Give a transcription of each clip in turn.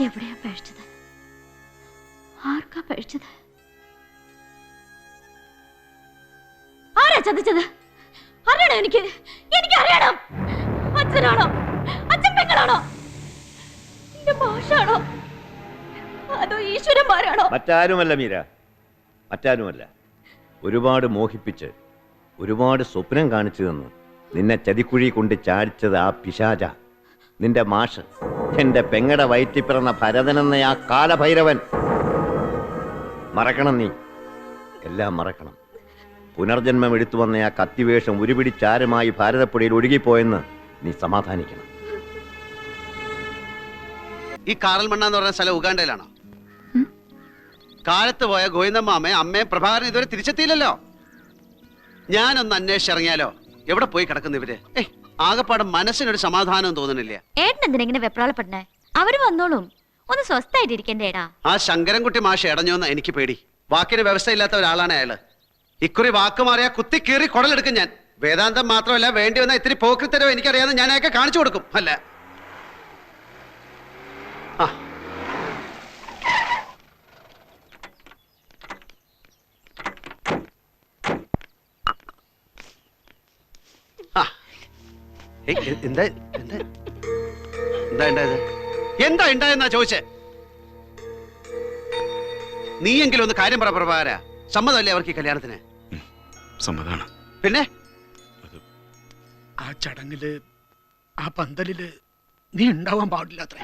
എവിടെയാ പഴിച്ചത്? ആർക്കാ പഴിച്ചത്? ആരാ ചതിച്ചത്? അറിയണം എനിക്ക് അറിയണം. അച്ഛനാണോ? അച്ഛൻ പെങ്ങളാണോ? എന്റെ ഭാഷയാണോ? അതോ ഈശ്വരന്മാരാണോ? മറ്റാരുമല്ല മീര, മറ്റാരുമല്ല. ഒരുപാട് മോഹിപ്പിച്ച് ഒരുപാട് സ്വപ്നം കാണിച്ചു തന്നു നിന്നെ ചതിക്കുഴി കൊണ്ട് ചാടിച്ചത് ആ പിശാച, നിന്റെ മാഷ്, എന്റെ പെങ്ങടെ വയറ്റിൽ പിറന്ന ഭരതനെന്ന ആ കാലഭൈരവൻ. മറക്കണം, നീ എല്ലാം മറക്കണം. പുനർജന്മം എടുത്തു വന്ന ആ കത്തിവേഷം ഉരുപിടിച്ചാരമായി ഭാരതപ്പുഴയിൽ ഒഴുകിപ്പോയെന്ന് നീ സമാധാനിക്കണം. ഈ കാറൽമണ്ണ എന്ന് പറഞ്ഞ സ്ഥലം ഉഗാണ്ടയിലാണോ? കാലത്ത് പോയ ഗോവിന്ദമ്മാമ്മയും അമ്മയും പ്രഭാകരൻ ഇതുവരെ തിരിച്ചെത്തിയില്ലല്ലോ. ഞാനൊന്ന് അന്വേഷിച്ചിറങ്ങിയാലോ? എവിടെ പോയി കിടക്കുന്ന ഇവര്? ആകെപ്പാടെ മനസ്സിനൊരു സമാധാനം തോന്നുന്നില്ല. ഏട്ടൻ എന്തിനെങ്ങനെ വെപ്രാളപ്പെടണേ? അവര് വന്നോളും. ഒന്ന് സ്വസ്ഥായിട്ടിരിക്കണ്ടേടാ. ആ ശങ്കരൻകുട്ടി മാഷ് ഇടഞ്ഞോന്ന് എനിക്ക് പേടി. വാക്കിന് വ്യവസ്ഥയില്ലാത്ത ഒരാളാണ് അയാള്. ഇക്കുറി വാക്ക് മാറിയാ കുത്തി കീറി കുടലെടുക്കും ഞാൻ. വേദാന്തം മാത്രമല്ല, വേണ്ടി വന്ന ഇത്തിരി പോക്രിത്തരവ് എനിക്കറിയാമെന്ന് ഞാൻ അയാൾക്ക് കാണിച്ചു കൊടുക്കും. അല്ല എന്താ എന്താ എന്താ ഉണ്ടായത്? എന്താ ഉണ്ടായെന്നാ ചോദിച്ചേ? നീയെങ്കിലും ഒന്ന് കാര്യം പറ പ്രഭാകര. സമ്മതമല്ലേ അവർക്ക് ഈ കല്യാണത്തിന്? സമ്മതാണ്. പിന്നെ ആ ചടങ്ങില്, ആ പന്തലില് നീ ഉണ്ടാവാൻ പാടില്ലാത്രേ.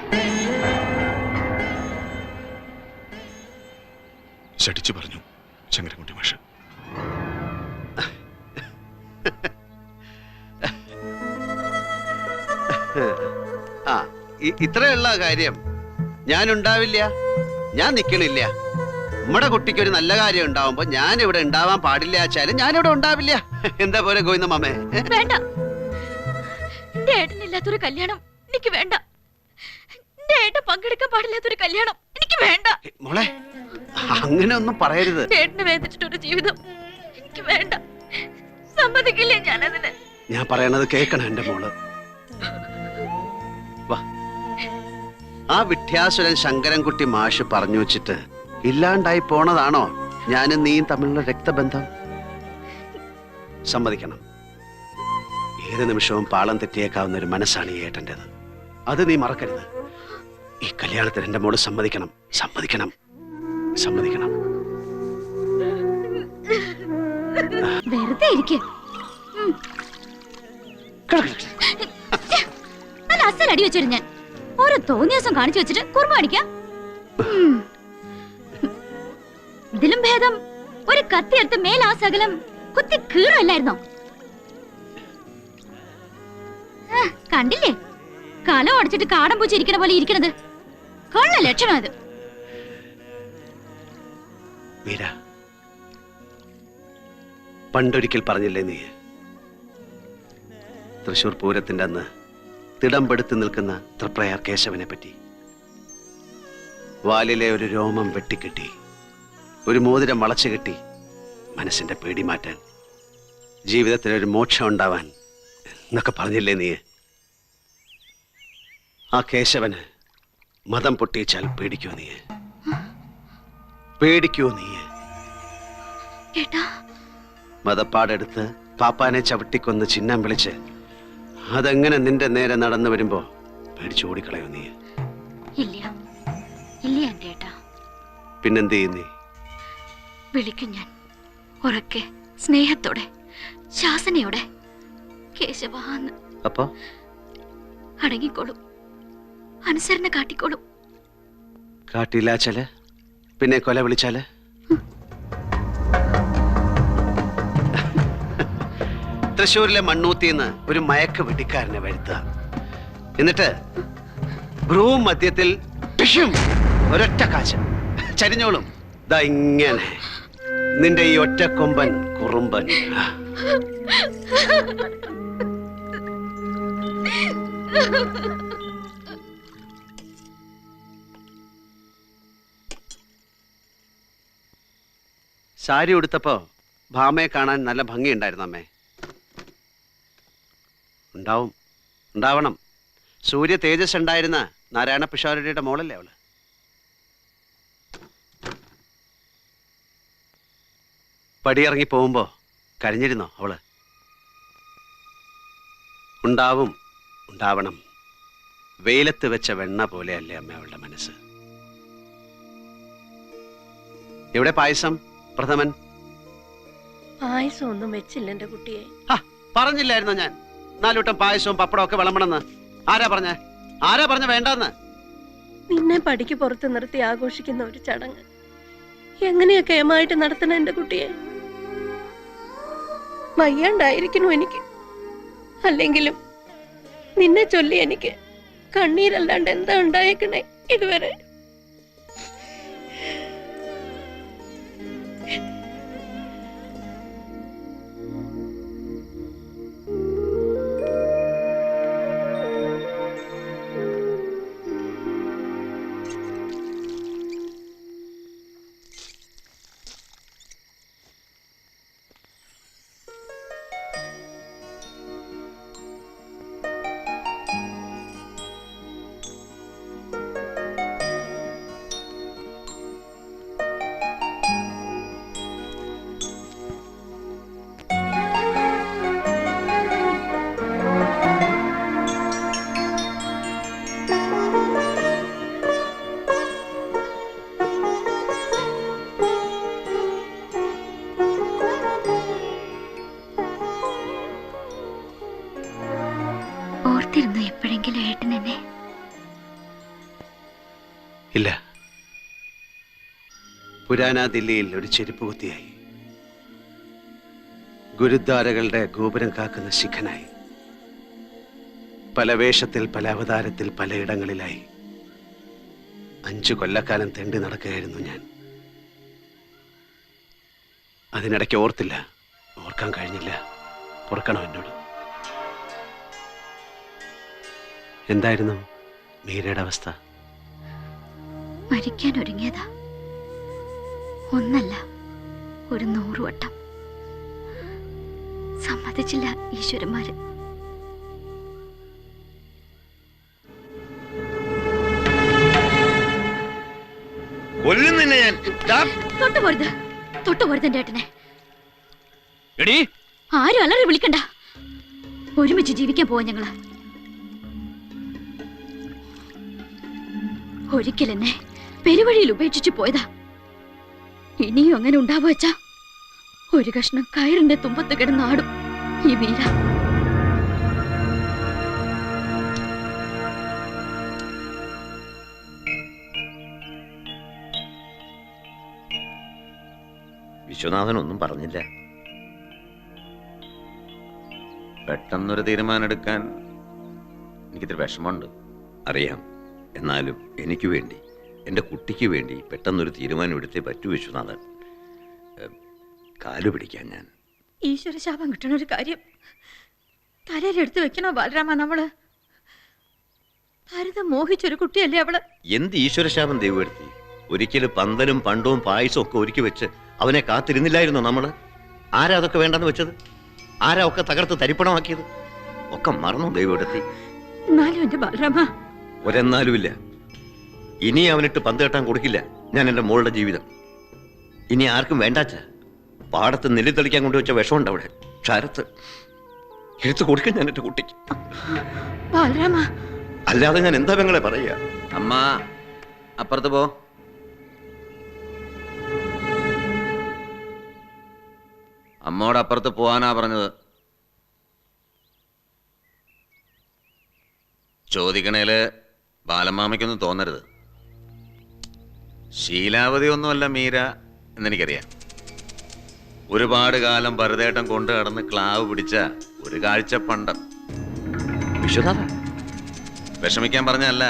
ശടിച്ചു പറഞ്ഞു ശങ്കരൻകുട്ടി മാഷ്. ആ ഇത്രയുള്ള കാര്യം ഞാനുണ്ടാവില്ല, ഞാൻ നിക്കണില്ല. നമ്മുടെ കുട്ടിക്ക് ഒരു നല്ല കാര്യം ഉണ്ടാവുമ്പോ ഞാൻ ഇവിടെ ഉണ്ടാവാൻ പാടില്ല വെച്ചാലും ഞാനിവിടെ ഉണ്ടാവില്ല. എന്താ പോലെ ഗോവിന്ദമാമേ? വേണ്ട, എന്റെ ഏട്ടനില്ലാത്തൊരു കല്യാണം എനിക്ക് വേണ്ട. എന്റെ ഏട്ടൻ പങ്കെടുക്കാൻ പാടില്ലാത്തൊരു കല്യാണം എനിക്ക് വേണ്ട. മോളെ, അങ്ങനെ ഒന്നും പറയരുത്. ഏട്ടനെ വേദിച്ചിട്ടൊരു ജീവിതം എനിക്ക് വേണ്ട. സമ്മതിക്കില്ല ഞാനതിന്. ഞാൻ പറയണത് കേൾക്കണം എന്റെ മോള്. വാ, ആ വിദ്യാസുരൻ ശങ്കരൻകുട്ടി മാഷ് പറഞ്ഞു വെച്ചിട്ട് ഇല്ലാണ്ടായി പോണതാണോ ഞാനും നീയും തമ്മിലുള്ള രക്തബന്ധം? സമ്മതിക്കണം. ഏത് നിമിഷവും പാളം തെറ്റിയേക്കാവുന്ന ഒരു മനസ്സാണ് ഈ ഏട്ടൻ്റെത്. അത് നീ മറക്കരുത്. ഈ കല്യാണത്തിന് എന്റെ മോള് സമ്മതിക്കണം, സമ്മതിക്കണം, സമ്മതിക്കണം. വെറുതെ ഇരിക്ക്. നല്ല അസൽ അടി വെച്ചിരുന്നു ഞാൻ. ഓരോ തോന്നിയ ദിവസം കാണിച്ചു വെച്ചിട്ട് കുറുമ്പ് കാണിക്കാം. ഇതിലും ഭേദം ഒരു കത്തിയെടുത്ത് മേലാസകലം കുത്തി കീറല്ലായിരുന്നോ? കണ്ടില്ലേ, കലം അടച്ചിട്ട് കാടം പൂച്ച ഇരിക്കണ പോലെ ഇരിക്കണത്. കള്ള ലക്ഷണം അത്. പണ്ടൊരിക്കൽ പറഞ്ഞില്ലേ നീ, തൃശൂർ പൂരത്തിന്റെ അന്ന് തിടമ്പെടുത്ത് നിൽക്കുന്ന തൃപ്രയാർ കേശവനെ പറ്റി? വാലിലെ ഒരു രോമം വെട്ടിക്കെട്ടി, ഒരു മോതിരം വളച്ചു കെട്ടി, മനസ്സിന്റെ പേടി മാറ്റാൻ, ജീവിതത്തിൽ ഒരു മോക്ഷം ഉണ്ടാവാൻ എന്നൊക്കെ പറഞ്ഞില്ലേ നീ? ആ കേശവന് മതം പൊട്ടിച്ചാൽ പേടിക്കോ നീ? പേടിക്കോ നീ? മതപ്പാടെടുത്ത് പാപ്പാനെ ചവിട്ടിക്കൊന്ന് ചിഹ്നം വിളിച്ച് അതെങ്ങനെ നിന്റെ നേരെ നടന്നു വരുമ്പോ പേടിച്ചു ഓടിക്കളയോ നീ? ഇല്ല ഇല്ല എന്റെ ഏട്ടാ. പിന്നെന്ത് ചെയ്യും നീ? വിളിക്കും ഞാൻ ഉറക്കെ, സ്നേഹത്തോടെ, ശാസനയോടെ, കേശവാന്ന്. അപ്പോ അടങ്ങിക്കോളും, അനുസരണ കാട്ടിക്കോളും. കാട്ടില്ലാച്ചാല് പിന്നെ കൊല വിളിച്ചാല്? തൃശ്ശൂരിലെ മണ്ണൂത്തിന്ന് ഒരു മയക്ക് വെടിക്കാരനെ വരുത്തുക, എന്നിട്ട് ബ്രൂം മധ്യത്തിൽ ഒരൊറ്റ കാശ് ചരിഞ്ഞോളും. ദാ ഇങ്ങനെ നിന്റെ ഈ ഒറ്റ കൊമ്പൻ കുറുമ്പൻ. സാരി ഉടുത്തപ്പോ ഭാമയെ കാണാൻ നല്ല ഭംഗിയുണ്ടായിരുന്നു അമ്മേ. ഉണ്ടാവണം. സൂര്യ തേജസ് ഉണ്ടായിരുന്ന നാരായണ പിഷാരടിയുടെ മോളല്ലേ അവള്? പടിയിറങ്ങി പോകുമ്പോ കരഞ്ഞിരുന്നോ അവള്? ഉണ്ടാവും, ഉണ്ടാവണം. വെയിലത്ത് വെച്ച വെണ്ണ പോലെയല്ലേ അമ്മ അവളുടെ മനസ്സ്. എവിടെ പായസം, പ്രഥമൻ? പായസം ഒന്നും വെച്ചില്ല എന്റെ കുട്ടിയെ. പറഞ്ഞില്ലായിരുന്നോ ഞാൻ 4 വട്ടം പായസവും പപ്പടവും ഒക്കെ വിളമ്പണമെന്ന്? ആരാ പറഞ്ഞ വേണ്ടെന്ന്? നിന്നെ പടിക്ക് പുറത്ത് നിർത്തി ആഘോഷിക്കുന്ന ഒരു ചടങ്ങ് എങ്ങനെയൊക്കെ ഏമായിട്ട് നടത്തണ എന്റെ കുട്ടിയെ? വയ്യാണ്ടായിരിക്കണു എനിക്ക്. അല്ലെങ്കിലും നിന്നെ ചൊല്ലി എനിക്ക് കണ്ണീരല്ലാണ്ട് എന്താ ഉണ്ടായേക്കണേ ഇതുവരെ? ഓർത്തിരുന്നു എപ്പോഴെങ്കിലും ഏട്ടൻ എന്നെ? ഇല്ല. പുരാന ദില്ലിയിൽ ഒരു ചെരുപ്പ് കുത്തിയായി, ഗുരുദ്വാരകളുടെ ഗോപുരം കാക്കുന്ന ശിഖനായി, പല വേഷത്തിൽ, പല അവതാരത്തിൽ, പലയിടങ്ങളിലായി 5 കൊല്ലക്കാലം തെണ്ടി നടക്കുകയായിരുന്നു ഞാൻ. അതിനിടയ്ക്ക് ഓർത്തില്ല, ഓർക്കാൻ കഴിഞ്ഞില്ല. പൊറുക്കണം എന്നോട്. എന്തായിരുന്നു മീരയുടെ അവസ്ഥ? മരിക്കാൻ ഒരുങ്ങിയതാ. ഒന്നല്ല, ഒരു 100 വട്ടം. സമ്മതിച്ചില്ല ഈശ്വരന്മാര്. കൊല്ലുന്നില്ല ഞാൻ. തൊട്ടുപോരുത് എന്റെ ഏട്ടനെ. ആരും അലറി വിളിക്കണ്ട. ഒരുമിച്ച് ജീവിക്കാൻ പോവാ ഞങ്ങള്. ഒരിക്കൽ എന്നെ പെരുവഴിയിൽ ഉപേക്ഷിച്ചു പോയതാ. ഇനിയും അങ്ങനെ ഉണ്ടാവുക വെച്ചാ ഒരു കഷ്ണം കയറിന്റെ തുമ്പത്ത് കിടന്നാടും ഈ മീര. വിശ്വനാഥനൊന്നും പറഞ്ഞില്ല. പെട്ടെന്നൊരു തീരുമാനം എടുക്കാൻ എനിക്കിത്തിരി വിഷമമുണ്ട്. അറിയാം. എന്നാലും എനിക്ക് വേണ്ടി, എൻ്റെ കുട്ടിക്ക് വേണ്ടി പെട്ടെന്നൊരു തീരുമാനം എടുത്തേ പറ്റൂ വിശ്വനാഥൻ. കാലു പിടിക്കാൻ ഞാൻ. ഈശ്വര ശാപം കിട്ടണ ഒരു കാര്യം തലയിലെടുത്ത് വെക്കണോ ബാലരാമ? നമ്മള് ഭരതം മോഹിച്ചൊരു കുട്ടിയല്ലേ അവള്. എന്ത് ഈശ്വരശാപം ദൈവപ്പെടുത്തി? ഒരിക്കലും പന്തലും പണ്ടവും പായസവും ഒക്കെ ഒരുക്കി വെച്ച് അവനെ കാത്തിരുന്നില്ലായിരുന്നോ നമ്മള്? ആരാ അതൊക്കെ വേണ്ടെന്ന് വെച്ചത്? ആരാ ഒക്കെ തകർത്ത് തരിപ്പണമാക്കിയത്? ഒക്കെ മറന്നു ദൈവപ്പെടുത്തി. എന്നാലും എന്റെ ബാലരാമ, ഒരെന്നാലുമില്ല. ഇനി അവനിട്ട് പന്ത് കെട്ടാൻ കൊടുക്കില്ല ഞാൻ എൻ്റെ മോളുടെ ജീവിതം. ഇനി ആർക്കും വേണ്ടാച്ച. പാടത്ത് നെല്ലി തെളിക്കാൻ കൊണ്ടുവച്ച വിഷമുണ്ട് അവിടെ, ക്ഷാരത്ത്. എടുത്ത് കൊടുക്കാൻ ഞാൻ എൻ്റെ കുട്ടിക്ക്. ബാലരാമ, അല്ലാതെ ഞാൻ എന്താ പെങ്ങളെ പറയുക? അമ്മ അപ്പുറത്ത് പോ. അമ്മോട് അപ്പുറത്ത് പോവാനാ പറഞ്ഞത്. ചോദിക്കണേല് ബാലമാമയ്ക്കൊന്നും തോന്നരുത്. ശീലാവതി ഒന്നുമല്ല മീര എന്നെനിക്കറിയാം. ഒരുപാട് കാലം ഭരതേട്ടം കൊണ്ടു കടന്ന് ക്ലാവ് പിടിച്ച ഒരു കാഴ്ച പണ്ടം. വിശ്വനാഥ, വിഷമിക്കാൻ പറഞ്ഞല്ല,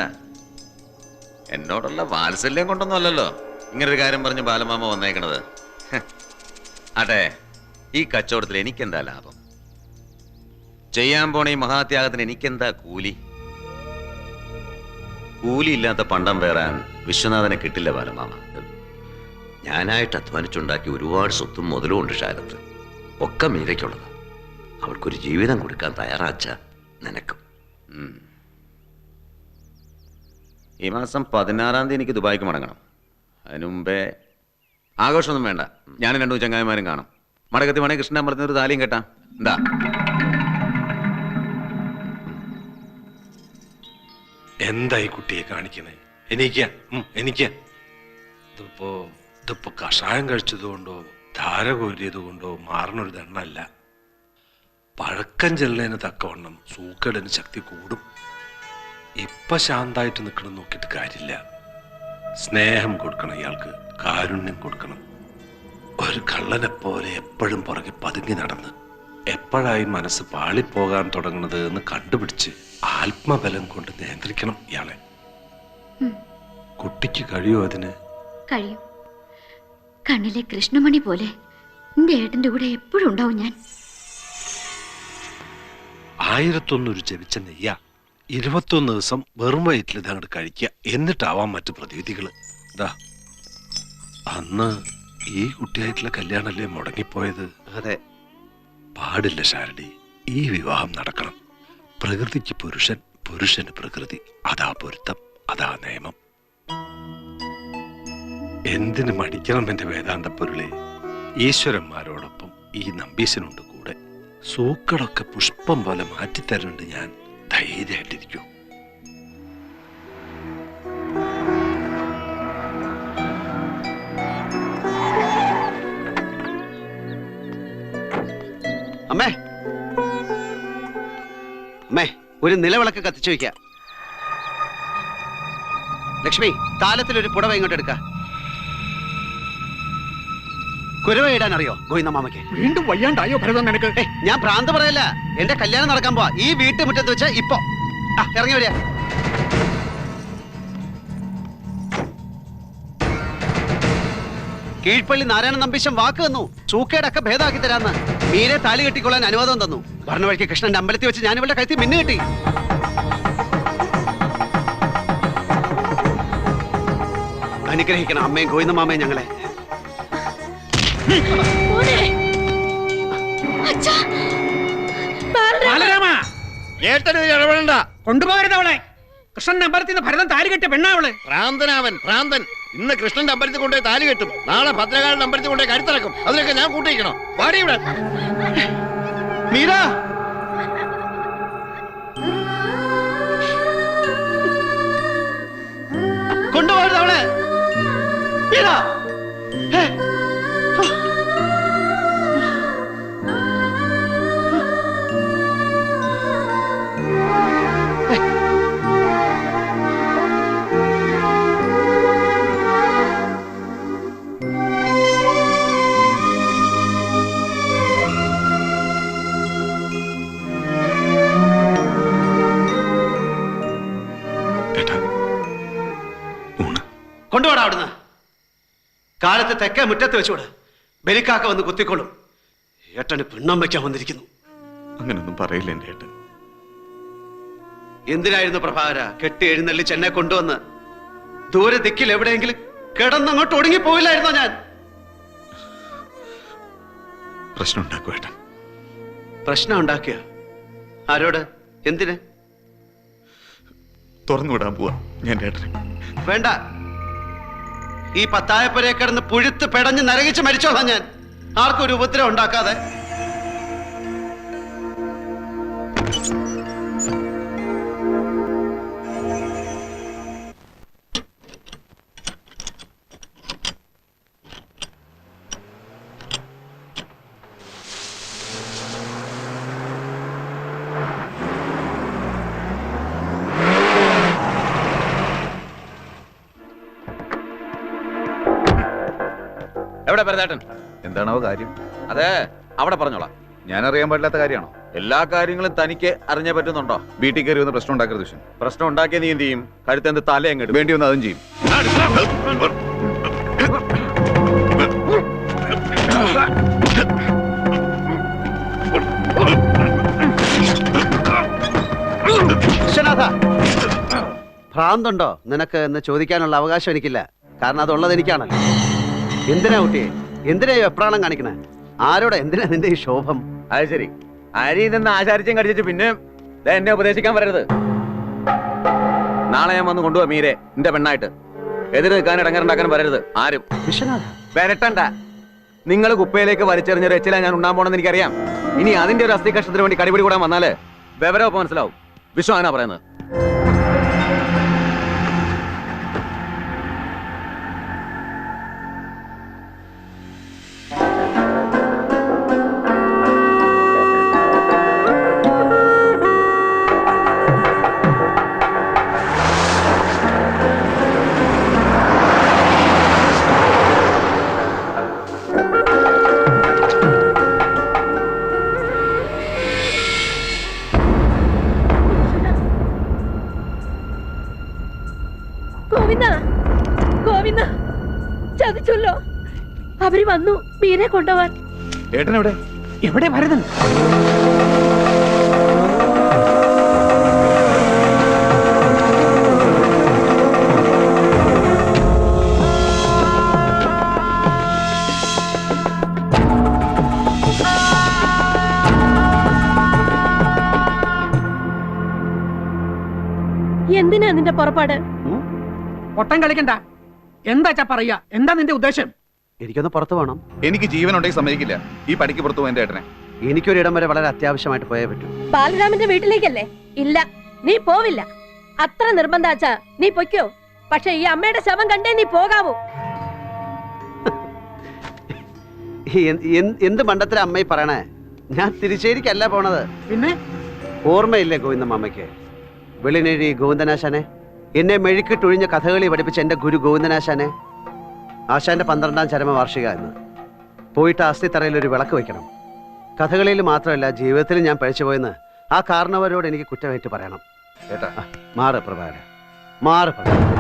എന്നോടുള്ള വാത്സല്യം കൊണ്ടൊന്നും അല്ലല്ലോ ഇങ്ങനൊരു കാര്യം പറഞ്ഞ് ബാലമാമ വന്നേക്കണത്. ആട്ടെ, ഈ കച്ചവടത്തിൽ എനിക്കെന്താ ലാഭം? ചെയ്യാൻ പോണ ഈ മഹാത്യാഗത്തിന് എനിക്കെന്താ കൂലി? കൂലിയില്ലാത്ത പണ്ടം പേറാൻ വിശ്വനാഥനെ കിട്ടില്ല ബാലമാമ. ഞാനായിട്ട് അധ്വാനിച്ചുണ്ടാക്കി ഒരുപാട് സ്വത്തും മുതലും ഉണ്ട് ക്ഷാരത്ത്. ഒക്കെ മീരയ്ക്കുള്ളത്. അവൾക്കൊരു ജീവിതം കൊടുക്കാൻ തയ്യാറാച്ച നിനക്കും. ഈ മാസം 16-ാം തീയതി എനിക്ക് ദുബായിക്ക് മടങ്ങണം. അതിനു മുമ്പേ ആഘോഷമൊന്നും വേണ്ട, ഞാനും 2 ചങ്ങായിമാരും കാണും. മടകത്തി മണി കൃഷ്ണൻ പറഞ്ഞൊരു താലിയും കേട്ടാ. എന്താ എന്തായി കുട്ടിയെ കാണിക്കണേ? എനിക്ക് ഇതിപ്പോ കഷായം കഴിച്ചതുകൊണ്ടോ ധാര കോരിയത് കൊണ്ടോ മാറണൊരു ദണ്ണല്ല. പഴക്കം ചെല്ലതിന് തക്കവണ്ണം സൂക്കേടിന് ശക്തി കൂടും. ഇപ്പൊ ശാന്തായിട്ട് നിൽക്കണം നോക്കിയിട്ട് കാര്യമില്ല. സ്നേഹം കൊടുക്കണം, ഇയാൾക്ക് കാരുണ്യം കൊടുക്കണം. ഒരു കള്ളനെ പോലെ എപ്പോഴും പുറകെ പതുങ്ങി നടന്ന് എപ്പോഴായി മനസ്സ് പാളിപ്പോകാൻ തുടങ്ങുന്നത് എന്ന് കണ്ടുപിടിച്ച് ആത്മബലം കൊണ്ട് നിയന്ത്രിക്കണം ഇയാളെ. കുട്ടിക്ക് കഴിയോ അതിന്? കഴിയും. കണ്ണിലെ കൃഷ്ണമണി പോലെ എന്റെ ഏട്ടന്റെ കൂടെ എപ്പോഴും ഉണ്ടാവും ഞാൻ. 1001 ജപിച്ച നെയ്യ 21 ദിവസം വെറും വയറ്റിൽ ഇതങ്ങോട്ട് കഴിക്കുക. എന്നിട്ടാവാം മറ്റു പ്രതിവിധികള്. ഇതാ അന്ന് ഈ കുട്ടിയായിട്ടുള്ള കല്യാണല്ലേ മുടങ്ങിപ്പോയത്? അതെ. പാടില്ല ശാരടി, ഈ വിവാഹം നടക്കണം. പ്രകൃതിക്ക് പുരുഷൻ, പുരുഷന് പ്രകൃതി. അതാ പൊരുത്തം, അതാ നിയമം. എന്തിനു മടിക്കണം എന്റെ വേദാന്ത പൊരുളെ? ഈശ്വരന്മാരോടൊപ്പം ഈ നമ്പീശനുണ്ട് കൂടെ. സൂക്കടൊക്കെ പുഷ്പം പോലെ മാറ്റിത്തരുന്നുണ്ട് ഞാൻ. ധൈര്യമായിട്ടിരിക്കൂ. അമ്മേ, അമ്മേ, ഒരു നിലവിളക്ക് കത്തിച്ചു വയ്ക്ക. ലക്ഷ്മി, താലത്തിലൊരു പുടവ ഇങ്ങോട്ട് എടുക്ക. കുരവ ഇടാൻ അറിയോ ഗോവിന്ദമാമയ്ക്ക്? വീണ്ടും വയ്യാണ്ടായോ ഭരതൻ നിനക്ക്? ഞാൻ ഭ്രാന്ത് പറയല്ല. എന്റെ കല്യാണം നടക്കാൻ പോവാ ഈ വീട്ടുമുറ്റത്ത് വെച്ച്. ഇപ്പൊ ഇറങ്ങി വരിക. കീഴ്പള്ളി നാരായണ നമ്പീശൻ വാക്ക് തന്നു, സൂക്കേടൊക്കെ ഭേദമാക്കി തരാന്ന്. മീരെ താലി കെട്ടിക്കൊള്ളാൻ അനുവാദം തന്നു. പറഞ്ഞ വഴിക്ക് കൃഷ്ണന്റെ അമ്പലത്തിൽ വെച്ച് ഞാൻ ഇവളുടെ കഴുത്തി മിന്നു കെട്ടി. അനുഗ്രഹിക്കണം അമ്മയും ഗോവിന്ദമാമയും ഞങ്ങളെ. കൊണ്ടുപോകരുത് അവളെ. കൃഷ്ണന്റെ അമ്പലത്തിൽ നിന്ന് ഭരതൻ താലി കെട്ടിയ പെണ്ണാവള്. ഭ്രാന്തനാവൻ, ഭ്രാന്തൻ. ഇന്ന് കൃഷ്ണന്റെ അമ്പലത്തിൽ കൊണ്ടുപോയി താലി കെട്ടും, നാളെ ഭദ്രകാളിന്റെ അമ്പലത്തിൽ കൊണ്ടുപോയി കരുത്തിറക്കും. അതിനൊക്കെ ഞാൻ കൂട്ടിയിരിക്കണോ? പാടി ഇവിടെ. മീര, കൊണ്ടുപോകരുത് അവളെ. മീര, കൊണ്ടുപോടാ അവിടുന്ന്. കാലത്ത് തെക്കേ മുറ്റത്ത് വെച്ചോട്. ബലിക്കാക്ക വന്ന് കുത്തിക്കൊള്ളും. ഏട്ടന് പിണ്ണം വയ്ക്കാൻ വന്നിരിക്കുന്നു. അങ്ങനൊന്നും പറയില്ല എന്റെ ഏട്ടൻ. എന്തിനായിരുന്നു പ്രഭാകര കെട്ടി എഴുന്നള്ളിച്ച് എന്നെ കൊണ്ടുവന്ന്? ദൂരെ ദിക്കിൽ എവിടെയെങ്കിലും കിടന്നങ്ങോട്ട് ഒടുങ്ങി പോയില്ലായിരുന്നോ ഞാൻ? പ്രശ്നം ഉണ്ടാക്കും ഏട്ടൻ. പ്രശ്നം ഉണ്ടാക്കിയ ആരോട്? എന്തിന്? തുറന്നുവിടാൻ പോവാ ഞാൻ ഏട്ടനെ. വേണ്ട. ഈ പത്തായപ്പുരയെ കിടന്ന് പുഴുത്ത് പെടഞ്ഞ് നരകിച്ച് മരിച്ചോളാം ഞാൻ. ആർക്കും ഒരു ഉപദ്രവം ഉണ്ടാക്കാതെ. എവിടെ ഭരതേട്ടൻ? എന്താണോ കാര്യം? അതെ, അവിടെ പറഞ്ഞോളാം. ഞാൻ അറിയാൻ പാടില്ലാത്ത കാര്യമാണോ? എല്ലാ കാര്യങ്ങളും തനിക്ക് അറിഞ്ഞേ പറ്റുന്നുണ്ടോ? വീട്ടിൽ കയറി വന്ന് പ്രശ്നം ഉണ്ടാക്കരുത് ദുഷ്യൻ. പ്രശ്നം ഉണ്ടാക്കിയ നീ എന്ത് ചെയ്യും? കഴുത്തെന്ത് തല എങ്ങോട്ട് വേണ്ടി വന്ന് അതും ചെയ്യും. വിശ്വനാഥ, ഭ്രാന്തുണ്ടോ നിനക്ക് എന്ന് ചോദിക്കാനുള്ള അവകാശം എനിക്കില്ല. കാരണം അതുള്ളത് എനിക്കാണല്ലോ. എന്തിനാ കുട്ടിയെ, എന്തിനാ വെപ്രാളം കാണിക്കണേ? ആരോടെ, എന്തിനാ നിന്റെ ഈ ശോഭം? അത് ശരി, അരി നിന്ന് ആചാരിച്ചും കടിച്ചു പിന്നെ എന്നെ ഉപദേശിക്കാൻ വരരുത്. നാളെ ഞാൻ വന്ന് കൊണ്ടുപോവാ മീരെ എന്റെ പെണ്ണായിട്ട്. എതിര് നിൽക്കാൻ ഇടങ്ങറുണ്ടാക്കാൻ വരരുത് ആരും. വിശ്വനാഥ, വരട്ടണ്ട. നിങ്ങൾ കുപ്പയിലേക്ക് വലിച്ചെറിഞ്ഞൊരു എച്ചില ഞാൻ ഉണ്ടാൻ പോണെന്ന് എനിക്കറിയാം. ഇനി അതിന്റെ ഒരു അസ്ഥി കഷ്ടത്തിന് വേണ്ടി കടിപിടി കൂടാൻ വന്നാല് വിവരമൊക്കെ മനസ്സിലാവും. വിശ്വ ആനാ പറയുന്നത്. ഗോവിന്ദ ഗോവിന്ദ ചതിച്ചല്ലോ. അവര് വന്നു മീനെ കൊണ്ടുപോവാൻ. ഏട്ടൻ എവിടെ? എവിടെ ഭരതൻ? എന്തിനാ നിന്റെ പുറപ്പാട്? ഒട്ടം കളിക്കണ്ട. എന്താ പറയാ? എന്താ നിന്റെ ഉദ്ദേശം? എനിക്കൊന്ന് പുറത്തു പോകണം. എനിക്ക് ജീവനുണ്ടെങ്കിൽ സമ്മതിക്കില്ല ഈ പടിക്ക് പുറത്തു പോകാൻ ഏട്ടനെ. എനിക്കൊരിടം വരെ വളരെ അത്യാവശ്യമായിട്ട് പോയേ പറ്റൂ. ബാലരാമന്റെ വീട്ടിലേക്കല്ലേ? ഇല്ല, നീ പോവില്ല. അത്ര നിർബന്ധാച്ചാ നീ പൊയ്ക്കോ. പക്ഷെ ഈ അമ്മയുടെ ശവം കണ്ടേ നീ പോകാവൂ. എന്ത് മണ്ടത്തിലെ അമ്മയെ പറയണേ? ഞാൻ തിരിച്ചേരിക്കല്ല പോണത്. പിന്നെ ഓർമ്മയില്ലേ ഗോവിന്ദമ്മയ്ക്ക്? വെളിനേഴി ഗോവിന്ദനാശാനെ, എന്നെ മെഴുക്കിട്ടൊഴിഞ്ഞ കഥകളി പഠിപ്പിച്ച എന്റെ ഗുരു ഗോവിന്ദനാശാനെ. ആശാന്റെ 12ാം ചരമവാർഷിക എന്ന്. പോയിട്ട് അസ്ഥിത്തറയിൽ ഒരു വിളക്ക് വെക്കണം. കഥകളിയിൽ മാത്രമല്ല ജീവിതത്തിൽ ഞാൻ പഴിച്ചുപോയെന്ന് ആ കാരണവരോട് എനിക്ക് കുറ്റമായിട്ട് പറയണം. ഏട്ടാ മാറ് പ്രഭാകര, മാറ് പ്രഭാകര.